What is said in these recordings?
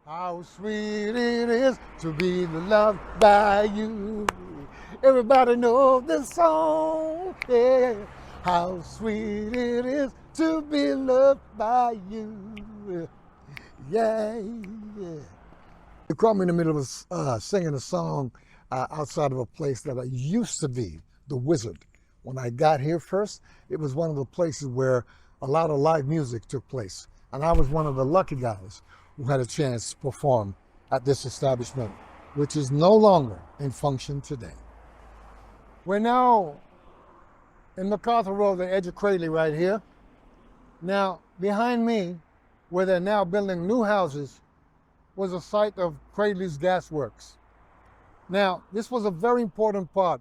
How sweet it is to be loved by you. Everybody knows this song, yeah. How sweet it is to be loved by you. Yeah, yeah. You caught me in the middle of singing a song outside of a place that I used to be, the Wizard. When I got here first, it was one of the places where a lot of live music took place. And I was one of the lucky guys who had a chance to perform at this establishment, which is no longer in function today. We're now in MacArthur Road, the edge of Cradley right here. Now, behind me, where they're now building new houses, was a site of Cradley's Gas Works. Now, this was a very important part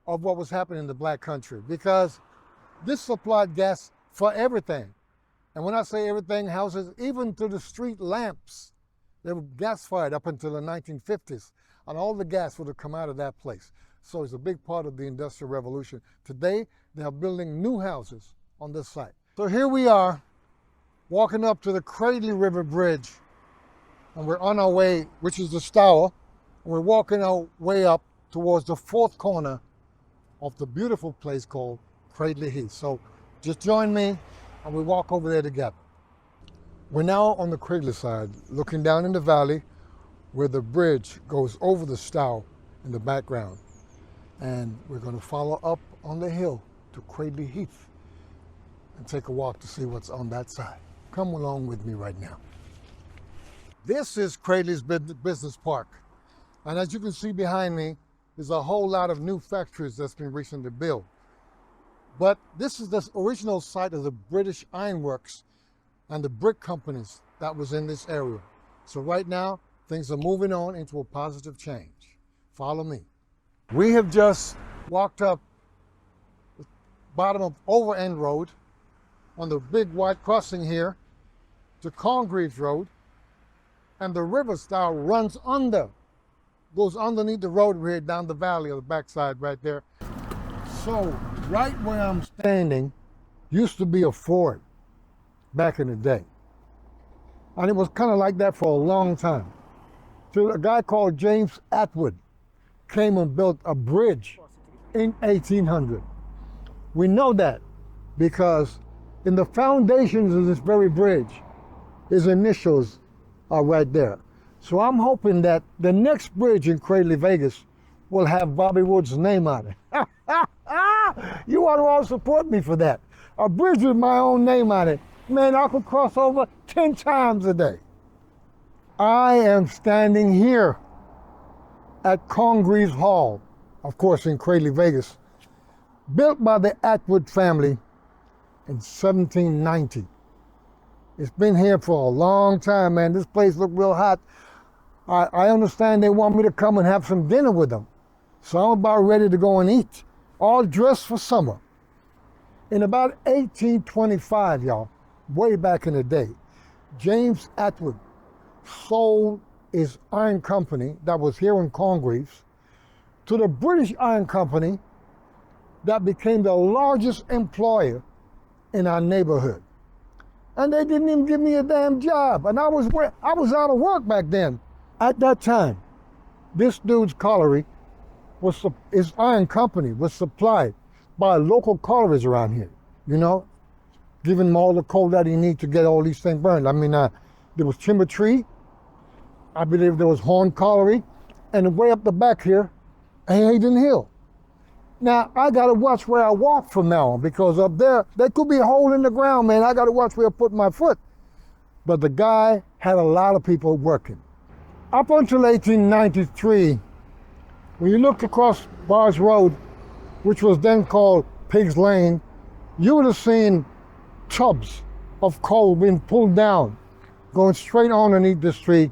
of what was happening in the Black country because this supplied gas for everything. And when I say everything, houses, even to the street lamps, they were gas-fired up until the 1950s, and all the gas would have come out of that place. So it's a big part of the Industrial Revolution. Today, they are building new houses on this site. So here we are, walking up to the Cradley River Bridge, and we're on our way, which is the Stour, and we're walking our way up towards the fourth corner of the beautiful place called Cradley Heath. So just join me, and we walk over there together. We're now on the Cradley side, looking down in the valley where the bridge goes over the Stour in the background. And we're going to follow up on the hill to Cradley Heath and take a walk to see what's on that side. Come along with me right now. This is Cradley's business park. And as you can see behind me, there's a whole lot of new factories that's been recently built. But this is the original site of the British ironworks and the brick companies that was in this area. So right now, things are moving on into a positive change. Follow me. We have just walked up the bottom of Overend Road on the big white crossing here to Corngreaves Road, and the river Stour goes underneath the road here down the valley of the backside right there. So right where I'm standing used to be a fort back in the day. And it was kind of like that for a long time. So a guy called James Atwood came and built a bridge in 1800. We know that because in the foundations of this very bridge, his initials are right there. So I'm hoping that the next bridge in Cradley, Vegas will have Bobby Wood's name on it. You ought to all support me for that. A bridge with my own name on it. Man, I could cross over 10 times a day. I am standing here at Corngreaves Hall, of course in Cradley, Vegas, built by the Atwood family in 1790. It's been here for a long time, man. This place looked real hot. I understand they want me to come and have some dinner with them. So I'm about ready to go and eat, all dressed for summer. In about 1825, y'all, way back in the day, James Atwood sold his iron company that was here in Corngreaves to the British Iron Company that became the largest employer in our neighborhood. And they didn't even give me a damn job. And I was out of work back then. At that time, this dude's colliery, his iron company was supplied by local collieries around here, you know, giving him all the coal that he needs to get all these things burned. I mean, there was Timber Tree, I believe there was Horn Colliery, and way up the back here, Hayden Hill. Now, I gotta watch where I walk from now on, because up there could be a hole in the ground, man. I gotta watch where I put my foot. But the guy had a lot of people working. Up until 1893, when you looked across Bars Road, which was then called Pigs Lane, you would have seen tubs of coal being pulled down, going straight on underneath the street,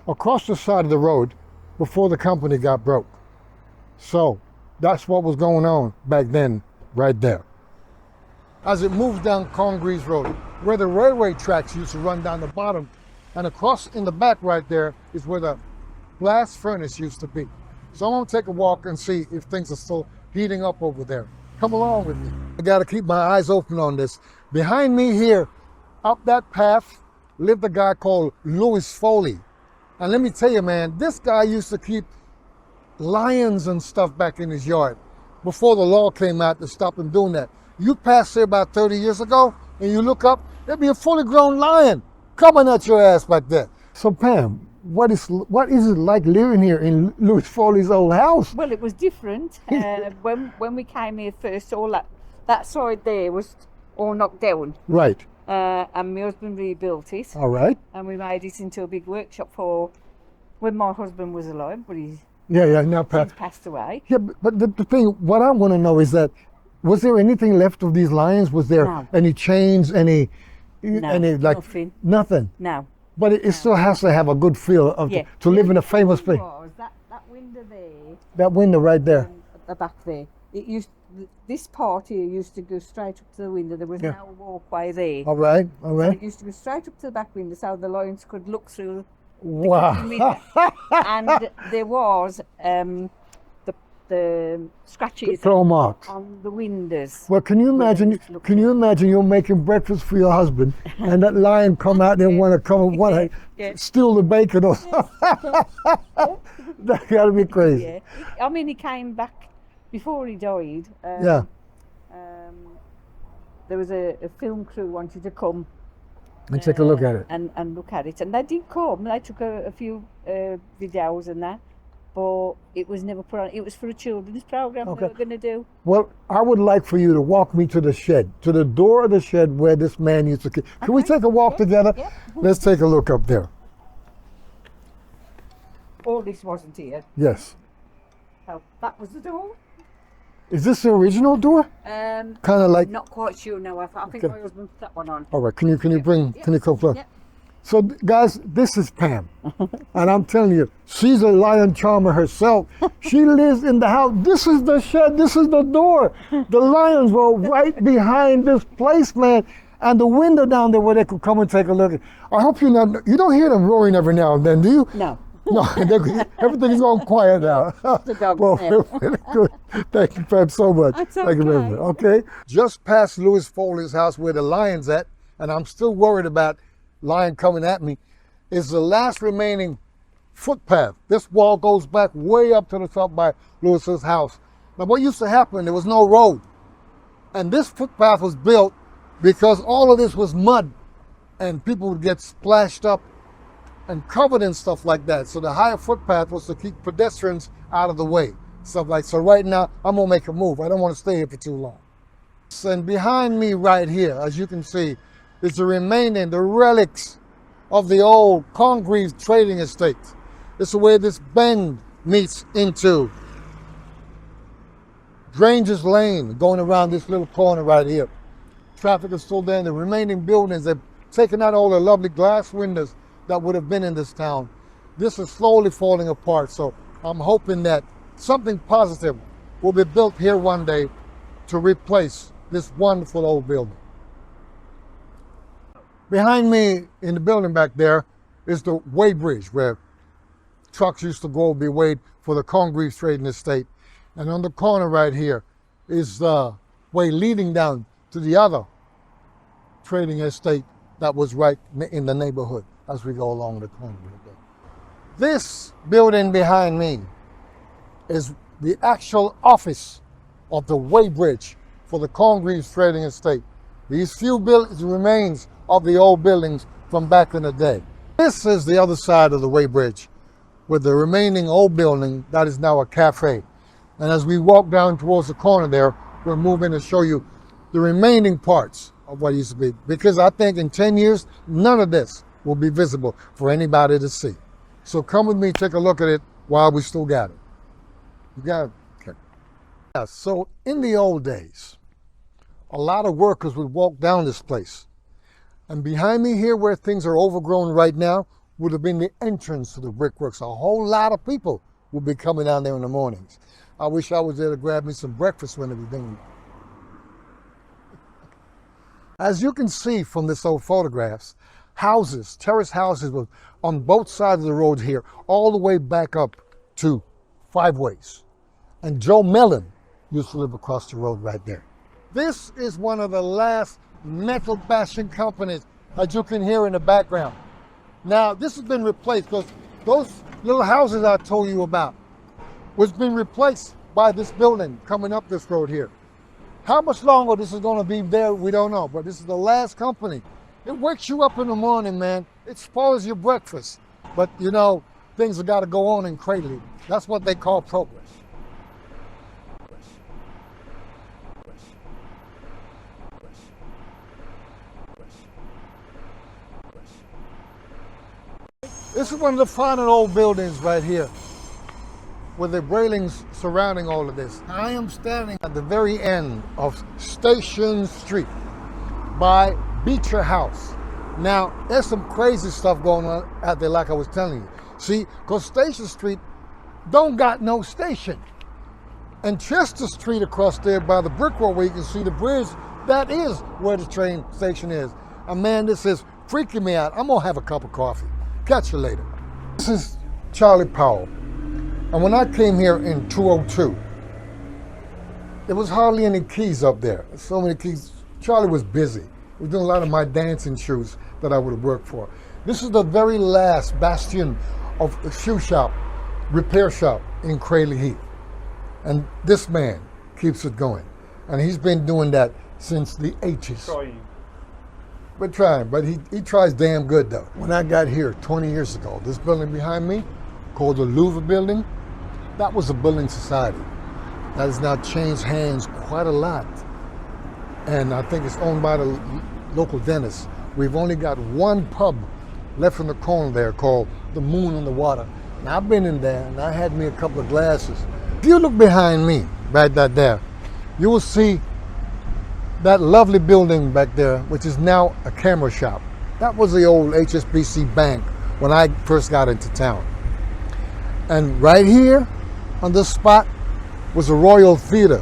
across the side of the road, before the company got broke. So that's what was going on back then, right there. As it moves down Corngreaves Road, where the railway tracks used to run down the bottom, and across in the back right there is where the blast furnace used to be. So I'm gonna take a walk and see if things are still heating up over there. Come along with me. I gotta keep my eyes open on this. Behind me here, up that path, lived a guy called Louis Foley. And let me tell you, man, this guy used to keep lions and stuff back in his yard before the law came out to stop him doing that. You pass here about 30 years ago and you look up, there'd be a fully grown lion coming at your ass like that. So Pam, what is it like living here in Louis Foley's old house? Well, it was different. When we came here first, all that side there was all knocked down. Right. And my husband rebuilt it. All right. And we made it into a big workshop for when my husband was alive, but he's now passed away. Yeah, but the thing, what I want to know is that, was there anything left of these lions? Was there any chains, any like nothing? Nothing. No. But it still has to have a good feel of to live in a famous place. That window there. That window right there. At the back there. This part here used to go straight up to the window. There was no walkway there. All right. So it used to go straight up to the back window so the lions could look through. Wow. And there was the scratches claw marks on the windows. Well, can you imagine? Can you imagine you're making breakfast for your husband, and that lion come out there and want to steal the bacon or something? That gotta be crazy. Yeah. I mean, he came back before he died. There was a film crew wanted to come and take a look at it. And look at it, and they did come. They took a few videos and that. But it was never put on. It was for a children's program they were going to do. Well, I would like for you to walk me to the shed, to the door of the shed where this man used to. Can we take a walk together? Yeah. Let's take a look up there. All this wasn't here. Yes. So that was the door. Is this the original door? Kind of like. Not quite sure now. I think my husband put that one on. All right. Can you bring? Yeah. Can you come close? Yeah. So guys, this is Pam, and I'm telling you, she's a lion charmer herself. She lives in the house. This is the shed. This is the door. The lions were right behind this place, man, and the window down there where they could come and take a look. I hope you don't hear them roaring every now and then, do you? No. No, everything's gone quiet now. The dog's well, there. really good. Thank you, Pam, so much. That's Thank you very much. Okay, just past Louis Foley's house where the lion's at, and I'm still worried about lion coming at me, is the last remaining footpath. This wall goes back way up to the top by Lewis's house. Now what used to happen, there was no road. And this footpath was built because all of this was mud and people would get splashed up and covered in stuff like that. So the higher footpath was to keep pedestrians out of the way. So right now, I'm gonna make a move. I don't wanna stay here for too long. And behind me right here, as you can see, is the relics of the old Corngreaves trading estate. It's where this bend meets into Granger's Lane, going around this little corner right here. Traffic is still there, and the remaining buildings, they've taken out all the lovely glass windows that would have been in this town. This is slowly falling apart, so I'm hoping that something positive will be built here one day to replace this wonderful old building. Behind me in the building back there is the weighbridge where trucks used to go be weighed for the Corngreaves trading estate. And on the corner right here is the way leading down to the other trading estate that was right in the neighborhood as we go along the corner. This building behind me is the actual office of the weighbridge for the Corngreaves trading estate. These few remains of the old buildings from back in the day. This is the other side of the weighbridge with the remaining old building that is now a cafe. And as we walk down towards the corner there, we're moving to show you the remaining parts of what used to be. Because I think in 10 years, none of this will be visible for anybody to see. So come with me, take a look at it while we still got it. You got it? Okay. Yeah, so in the old days, a lot of workers would walk down this place. And behind me here, where things are overgrown right now, would have been the entrance to the Brickworks. A whole lot of people would be coming down there in the mornings. I wish I was there to grab me some breakfast when it was done. As you can see from this old photographs, houses, terrace houses were on both sides of the road here, all the way back up to Five Ways. And Joe Mellon used to live across the road right there. This is one of the last metal bashing companies as you can hear in the background. Now, this has been replaced because those little houses I told you about was been replaced by this building coming up this road here. How much longer this is going to be there, we don't know, but this is the last company. It wakes you up in the morning, man. It spoils your breakfast. But, you know, things have got to go on in Cradley. That's what they call progress. This is one of the final old buildings right here with the railings surrounding all of this. I am standing at the very end of Station Street by Beecher House. Now, there's some crazy stuff going on out there like I was telling you. See, because Station Street don't got no station. And Chester Street across there by the Brickworks where you can see the bridge, that is where the train station is. And man, this is freaking me out. I'm gonna have a cup of coffee. Catch you later. This is Charlie Powell. And when I came here in 2002, there was hardly any keys up there. So many keys. Charlie was busy. He was doing a lot of my dancing shoes that I would have worked for. This is the very last bastion of a shoe shop, repair shop in Cradley Heath. And this man keeps it going. And he's been doing that since the 80s. Trying. We're trying, but he tries damn good though. When I got here 20 years ago, this building behind me, called the Louvre Building, that was a building society. That has now changed hands quite a lot. And I think it's owned by the local dentist. We've only got one pub left in the corner there called the Moon on the Water. And I've been in there and I had me a couple of glasses. If you look behind me, right there, you will see that lovely building back there, which is now a camera shop. That was the old HSBC bank when I first got into town. And right here on this spot was the Royal Theater,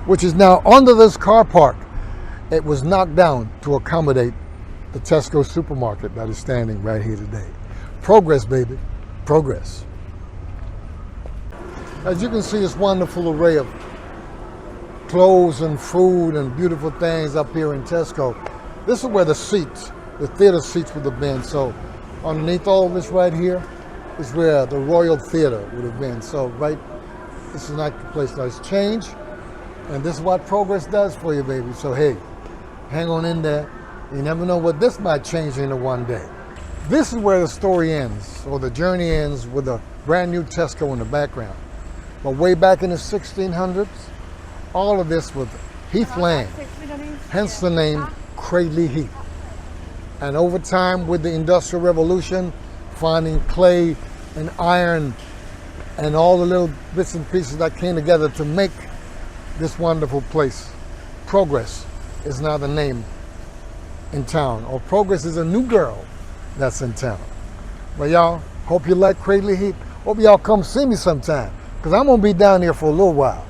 which is now under this car park. It was knocked down to accommodate the Tesco supermarket that is standing right here today. Progress, baby, progress. As you can see, this wonderful array of clothes and food and beautiful things up here in Tesco. This is where the seats, the theater seats would have been. So underneath all this right here is where the Royal Theater would have been. So right, this is not the place that's changed. And this is what progress does for you, baby. So hey, hang on in there. You never know what this might change into one day. This is where the story ends, or the journey ends, with a brand new Tesco in the background. But way back in the 1600s, all of this was heath land, hence the name Cradley Heath. And over time, with the Industrial Revolution, finding clay and iron and all the little bits and pieces that came together to make this wonderful place, Progress is now the name in town, or Progress is a new girl that's in town. But y'all, hope you like Cradley Heath. Hope y'all come see me sometime, because I'm going to be down here for a little while.